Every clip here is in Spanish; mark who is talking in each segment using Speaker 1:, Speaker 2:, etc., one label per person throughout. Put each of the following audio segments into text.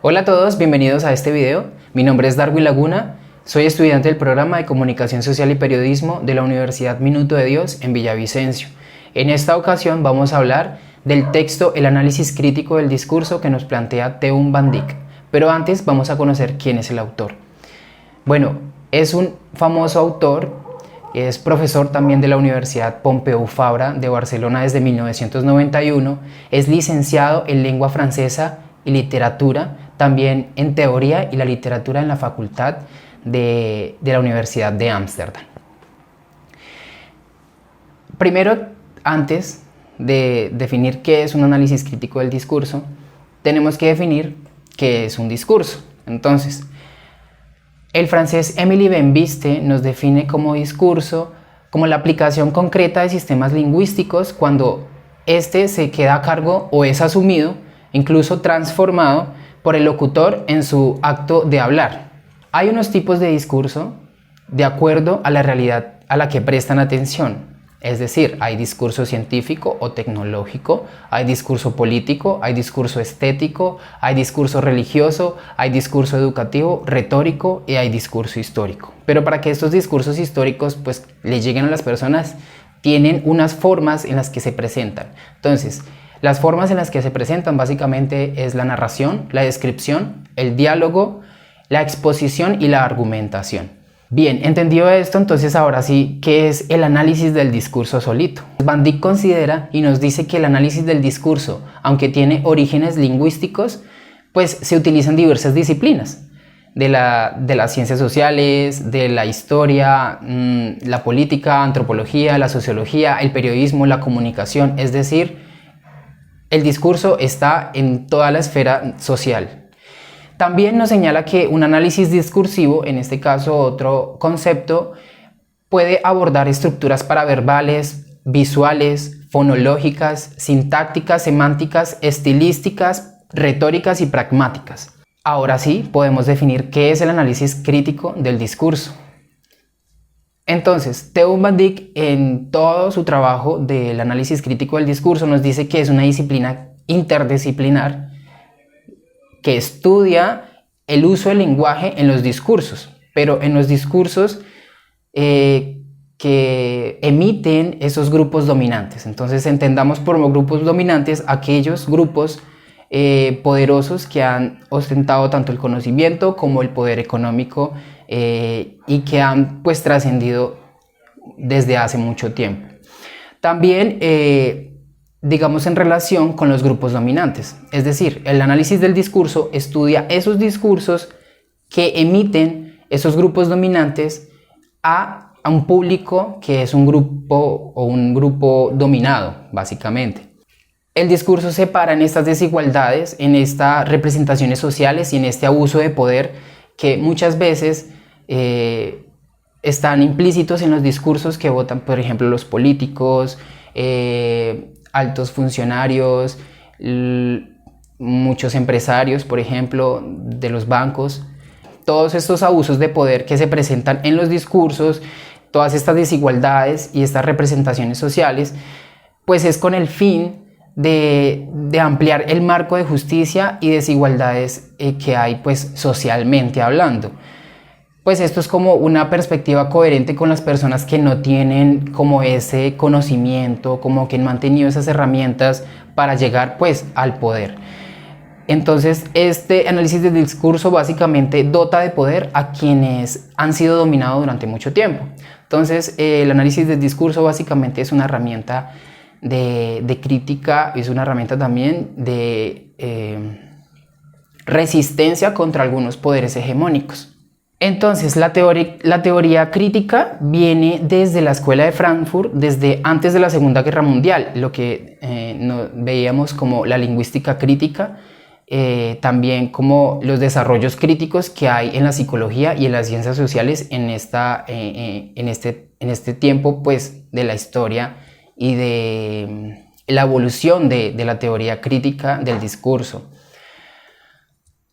Speaker 1: Hola a todos, bienvenidos a este video. Mi nombre es Darwin Laguna, soy estudiante del programa de Comunicación Social y Periodismo de la Universidad Minuto de Dios en Villavicencio. En esta ocasión vamos a hablar del texto El análisis crítico del discurso que nos plantea Teun van Dijk. Pero antes vamos a conocer quién es el autor. Bueno, es un famoso autor. Es profesor también de la Universidad Pompeu Fabra de Barcelona desde 1991. Es licenciado en lengua francesa y literatura, también en teoría y la literatura en la Facultad de la Universidad de Ámsterdam. Primero, antes de definir qué es un análisis crítico del discurso, tenemos que definir qué es un discurso. Entonces, el francés Émile Benveniste nos define como discurso como la aplicación concreta de sistemas lingüísticos cuando éste se queda a cargo o es asumido, incluso transformado, por el locutor en su acto de hablar. Hay unos tipos de discurso de acuerdo a la realidad a la que prestan atención. Es decir, hay discurso científico o tecnológico, hay discurso político, hay discurso estético, hay discurso religioso, hay discurso educativo, retórico y hay discurso histórico. Pero para que estos discursos históricos pues le lleguen a las personas, tienen unas formas en las que se presentan. Entonces, las formas en las que se presentan básicamente es la narración, la descripción, el diálogo, la exposición y la argumentación. Bien, entendido esto, entonces ahora sí, ¿qué es el análisis del discurso solito? Van Dijk considera y nos dice que el análisis del discurso, aunque tiene orígenes lingüísticos, pues se utiliza en diversas disciplinas, de las ciencias sociales, de la historia, la política, antropología, la sociología, el periodismo, la comunicación, es decir, el discurso está en toda la esfera social. También nos señala que un análisis discursivo, en este caso otro concepto, puede abordar estructuras paraverbales, visuales, fonológicas, sintácticas, semánticas, estilísticas, retóricas y pragmáticas. Ahora sí, podemos definir qué es el análisis crítico del discurso. Entonces, Teun van Dijk, en todo su trabajo del análisis crítico del discurso, nos dice que es una disciplina interdisciplinar que estudia el uso del lenguaje en los discursos, pero en los discursos que emiten esos grupos dominantes. Entonces, entendamos por grupos dominantes aquellos grupos poderosos que han ostentado tanto el conocimiento como el poder económico y que han pues trascendido desde hace mucho tiempo. También digamos en relación con los grupos dominantes, es decir, el análisis del discurso estudia esos discursos que emiten esos grupos dominantes a un público que es un grupo dominado, básicamente. El discurso se para en estas desigualdades, en estas representaciones sociales y en este abuso de poder que muchas veces están implícitos en los discursos que votan, por ejemplo, los políticos, altos funcionarios, muchos empresarios, por ejemplo, de los bancos. Todos estos abusos de poder que se presentan en los discursos, todas estas desigualdades y estas representaciones sociales, pues es con el fin de ampliar el marco de justicia y desigualdades que hay pues socialmente hablando. Pues esto es como una perspectiva coherente con las personas que no tienen como ese conocimiento, como que han mantenido esas herramientas para llegar pues al poder. Entonces este análisis del discurso básicamente dota de poder a quienes han sido dominados durante mucho tiempo. Entonces el análisis del discurso básicamente es una herramienta de crítica, es una herramienta también de resistencia contra algunos poderes hegemónicos. Entonces la teoría crítica viene desde la Escuela de Frankfurt, desde antes de la Segunda Guerra Mundial, lo que veíamos como la lingüística crítica, también como los desarrollos críticos que hay en la psicología y en las ciencias sociales en este tiempo pues, de la historia y de la evolución de la teoría crítica del discurso.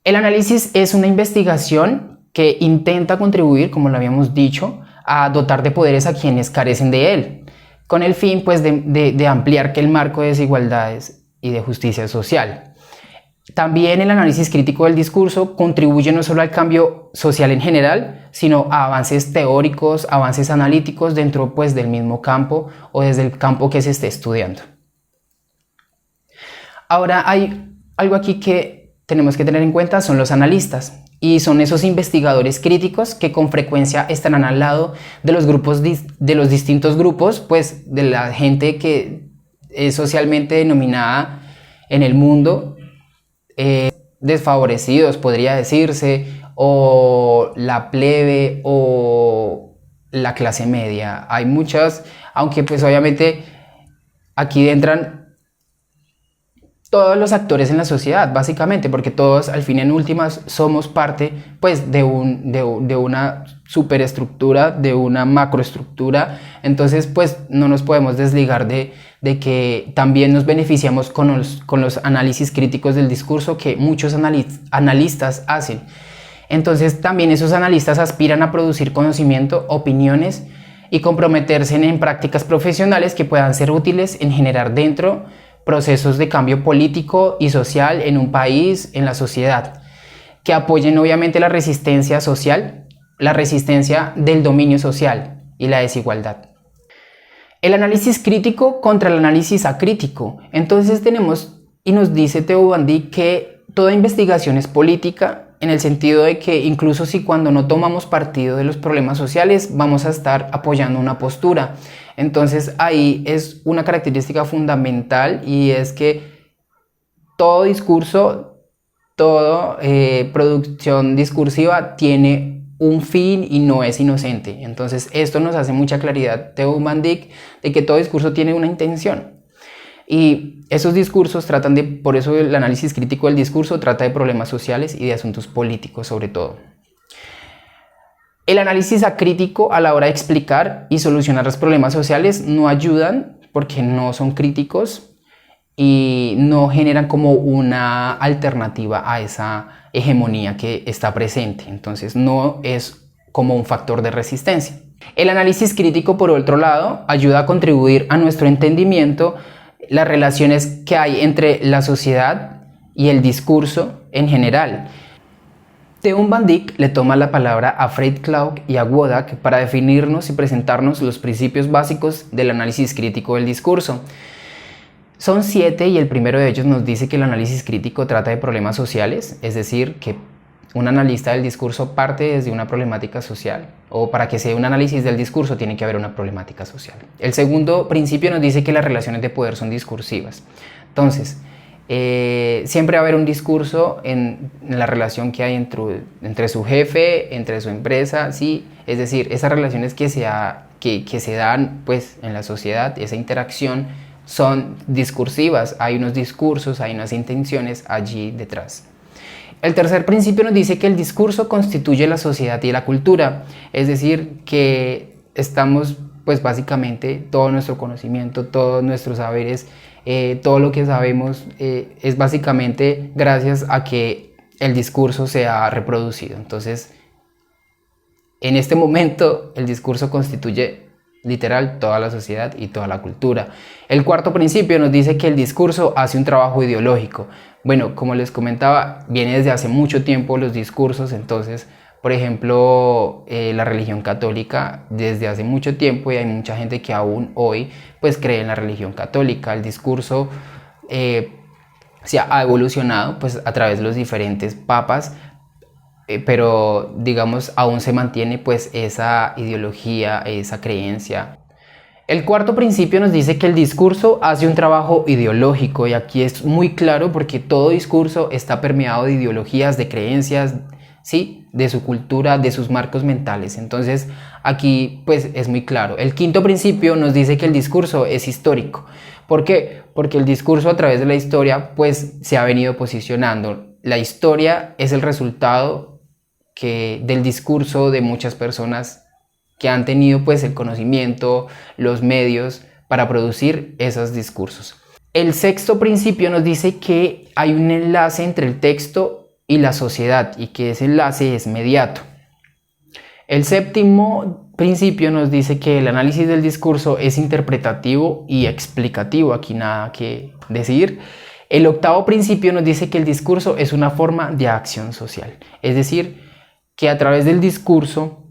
Speaker 1: El análisis es una investigación que intenta contribuir, como lo habíamos dicho, a dotar de poderes a quienes carecen de él, con el fin pues, de ampliar el marco de desigualdades y de justicia social. También el análisis crítico del discurso contribuye no solo al cambio social en general, sino a avances teóricos, avances analíticos dentro pues, del mismo campo o desde el campo que se esté estudiando. Ahora hay algo aquí que tenemos que tener en cuenta, son los analistas. Y son esos investigadores críticos que con frecuencia estarán al lado de los grupos, de los distintos grupos, pues de la gente que es socialmente denominada en el mundo desfavorecidos, podría decirse, o la plebe o la clase media. Hay muchas, aunque pues obviamente aquí entran todos los actores en la sociedad, básicamente, porque todos al fin en últimas somos parte pues de una superestructura, de una macroestructura. Entonces pues no nos podemos desligar de que también nos beneficiamos con los análisis críticos del discurso que muchos analistas hacen. Entonces también esos analistas aspiran a producir conocimiento, opiniones y comprometerse en prácticas profesionales que puedan ser útiles en generar dentro procesos de cambio político y social en un país, en la sociedad, que apoyen obviamente la resistencia social, la resistencia del dominio social y la desigualdad. El análisis crítico contra el análisis acrítico. Entonces tenemos, y nos dice Theo van Dijk, que toda investigación es política, en el sentido de que incluso si cuando no tomamos partido de los problemas sociales vamos a estar apoyando una postura. Entonces ahí es una característica fundamental, y es que todo discurso, toda producción discursiva tiene un fin y no es inocente. Entonces esto nos hace mucha claridad Theo van Dijk de que todo discurso tiene una intención. Y esos discursos tratan de, por eso el análisis crítico del discurso trata de problemas sociales y de asuntos políticos sobre todo. El análisis acrítico a la hora de explicar y solucionar los problemas sociales no ayudan porque no son críticos y no generan como una alternativa a esa hegemonía que está presente. Entonces no es como un factor de resistencia. El análisis crítico, por otro lado, ayuda a contribuir a nuestro entendimiento las relaciones que hay entre la sociedad y el discurso en general. Theo van Dijk le toma la palabra a Fred Clark y a Wodak para definirnos y presentarnos los principios básicos del análisis crítico del discurso. Son 7 y el primero de ellos nos dice que el análisis crítico trata de problemas sociales, es decir, que un analista del discurso parte desde una problemática social, o para que sea un análisis del discurso tiene que haber una problemática social. El segundo principio nos dice que las relaciones de poder son discursivas. Entonces, siempre va a haber un discurso en la relación que hay entre su jefe, entre su empresa, ¿sí? Es decir, esas relaciones que se dan pues, en la sociedad, esa interacción, son discursivas. Hay unos discursos, hay unas intenciones allí detrás. El tercer principio nos dice que el discurso constituye la sociedad y la cultura, es decir, que estamos, pues básicamente, todo nuestro conocimiento, todos nuestros saberes, todo lo que sabemos es básicamente gracias a que el discurso se ha reproducido. Entonces, en este momento, el discurso constituye literal toda la sociedad y toda la cultura. El cuarto principio nos dice que el discurso hace un trabajo ideológico. Bueno, como les comentaba, viene desde hace mucho tiempo los discursos. Entonces, por ejemplo, la religión católica desde hace mucho tiempo, y hay mucha gente que aún hoy pues cree en la religión católica. El discurso se ha evolucionado pues a través de los diferentes papas, pero digamos aún se mantiene pues esa ideología, esa creencia. El cuarto principio nos dice que el discurso hace un trabajo ideológico, y aquí es muy claro porque todo discurso está permeado de ideologías, de creencias, ¿sí? De su cultura, de sus marcos mentales. Entonces aquí pues es muy claro. El quinto principio nos dice que el discurso es histórico. ¿Por qué? Porque el discurso a través de la historia pues se ha venido posicionando. La historia es el resultado del discurso de muchas personas que han tenido pues el conocimiento, los medios para producir esos discursos. El sexto principio nos dice que hay un enlace entre el texto y la sociedad, y que ese enlace es mediato. El séptimo principio nos dice que el análisis del discurso es interpretativo y explicativo, aquí nada que decir. El octavo principio nos dice que el discurso es una forma de acción social. Es decir, que a través del discurso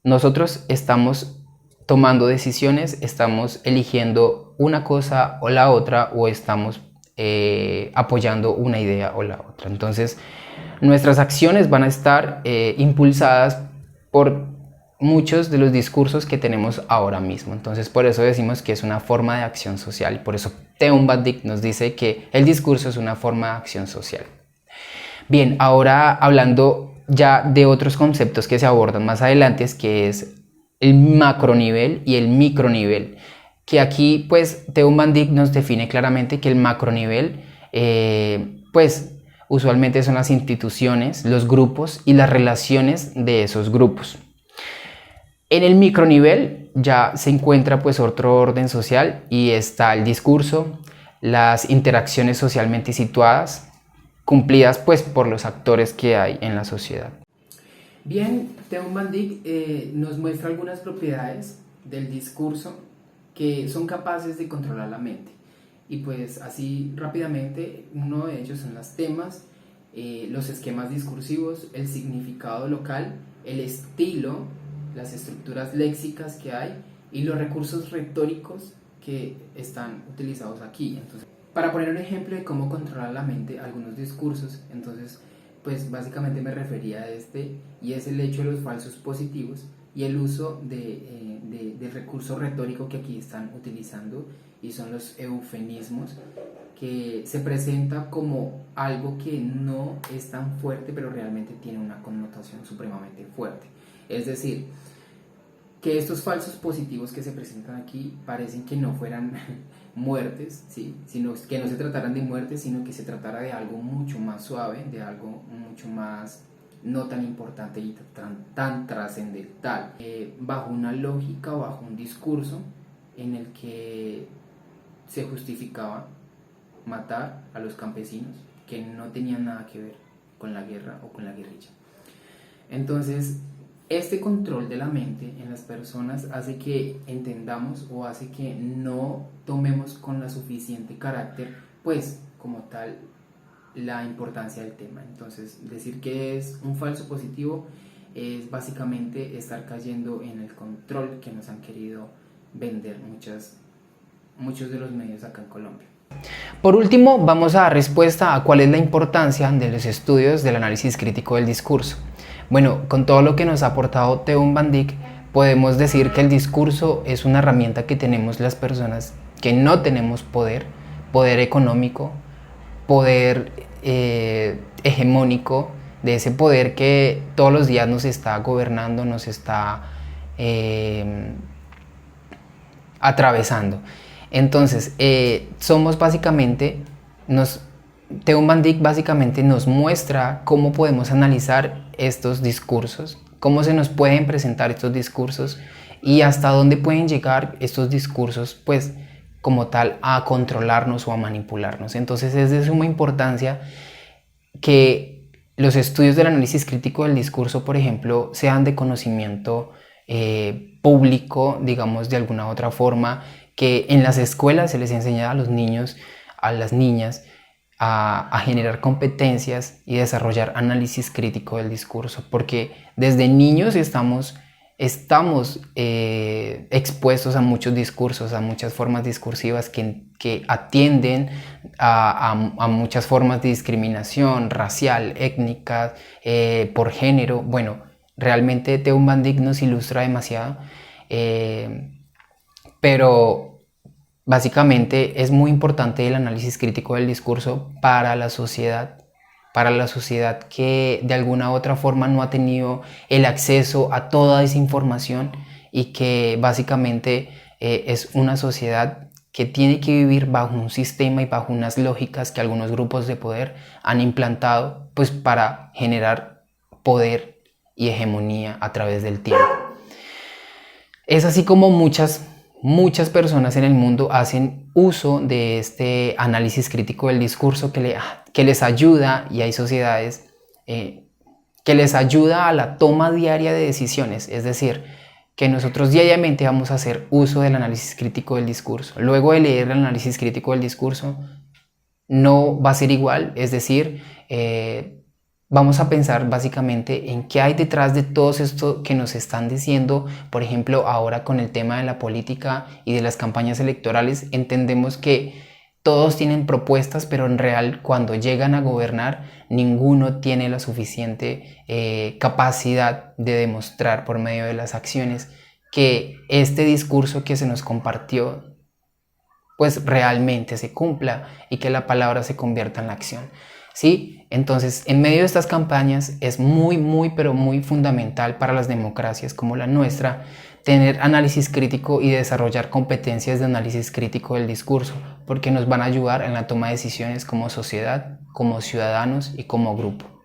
Speaker 1: nosotros estamos tomando decisiones, estamos eligiendo una cosa o la otra, o estamos apoyando una idea o la otra. Entonces, nuestras acciones van a estar impulsadas por muchos de los discursos que tenemos ahora mismo. Entonces, por eso decimos que es una forma de acción social, y por eso Teun Van Dijk nos dice que el discurso es una forma de acción social. Bien, ahora hablando ya de otros conceptos que se abordan más adelante, que es el macronivel y el micronivel, que aquí pues Teun Van Dijk nos define claramente que el macronivel pues usualmente son las instituciones, los grupos y las relaciones de esos grupos. En el micronivel ya se encuentra pues otro orden social, y está el discurso, las interacciones socialmente situadas, cumplidas pues por los actores que hay en la sociedad. Bien, Teun Van Dijk nos muestra algunas propiedades del discurso que son capaces de controlar la mente. Y pues así rápidamente, uno de ellos son los temas, los esquemas discursivos, el significado local, el estilo, las estructuras léxicas que hay y los recursos retóricos que están utilizados aquí. Entonces, para poner un ejemplo de cómo controlar la mente algunos discursos, entonces pues básicamente me refería a y es el hecho de los falsos positivos y el uso del recurso retórico que aquí están utilizando, y son los eufemismos, que se presenta como algo que no es tan fuerte, pero realmente tiene una connotación supremamente fuerte. Es decir, que estos falsos positivos que se presentan aquí parecen que no fueran muertes, ¿sí? Sino que no se trataran de muertes, sino que se tratara de algo mucho más suave, de algo mucho más no tan importante y tan trascendental, bajo una lógica o bajo un discurso en el que se justificaba matar a los campesinos que no tenían nada que ver con la guerra o con la guerrilla. Entonces, este control de la mente en las personas hace que entendamos, o hace que no tomemos con la suficiente carácter, pues como tal, la importancia del tema. Entonces, decir que es un falso positivo es básicamente estar cayendo en el control que nos han querido vender muchos de los medios acá en Colombia. Por último, vamos a dar respuesta a cuál es la importancia de los estudios del análisis crítico del discurso. Bueno, con todo lo que nos ha aportado Teun Van Dijk, podemos decir que el discurso es una herramienta que tenemos las personas que no tenemos poder económico, poder hegemónico, de ese poder que todos los días nos está gobernando, nos está atravesando. Entonces, somos básicamente, Teun Van Dijk básicamente nos muestra cómo podemos analizar estos discursos, cómo se nos pueden presentar estos discursos y hasta dónde pueden llegar estos discursos, pues como tal, a controlarnos o a manipularnos. Entonces es de suma importancia que los estudios del análisis crítico del discurso, por ejemplo, sean de conocimiento público, digamos de alguna otra forma, que en las escuelas se les enseña a los niños, a las niñas, a generar competencias y desarrollar análisis crítico del discurso, porque desde niños estamos expuestos a muchos discursos, a muchas formas discursivas que atienden a muchas formas de discriminación racial, étnica, por género. Bueno, realmente Teun Van Dijk nos ilustra demasiado, pero básicamente es muy importante el análisis crítico del discurso para la sociedad que de alguna u otra forma no ha tenido el acceso a toda esa información, y que básicamente es una sociedad que tiene que vivir bajo un sistema y bajo unas lógicas que algunos grupos de poder han implantado, pues para generar poder y hegemonía a través del tiempo. Es así como muchas personas en el mundo hacen uso de este análisis crítico del discurso que les ayuda, y hay sociedades que les ayuda a la toma diaria de decisiones. Es decir, que nosotros diariamente vamos a hacer uso del análisis crítico del discurso. Luego de leer el análisis crítico del discurso, no va a ser igual, es decir, vamos a pensar básicamente en qué hay detrás de todo esto que nos están diciendo. Por ejemplo, ahora con el tema de la política y de las campañas electorales, entendemos que todos tienen propuestas, pero en real cuando llegan a gobernar, ninguno tiene la suficiente capacidad de demostrar por medio de las acciones que este discurso que se nos compartió pues realmente se cumpla y que la palabra se convierta en la acción. ¿Sí? Entonces, en medio de estas campañas es pero muy fundamental para las democracias como la nuestra tener análisis crítico y desarrollar competencias de análisis crítico del discurso, porque nos van a ayudar en la toma de decisiones como sociedad, como ciudadanos y como grupo.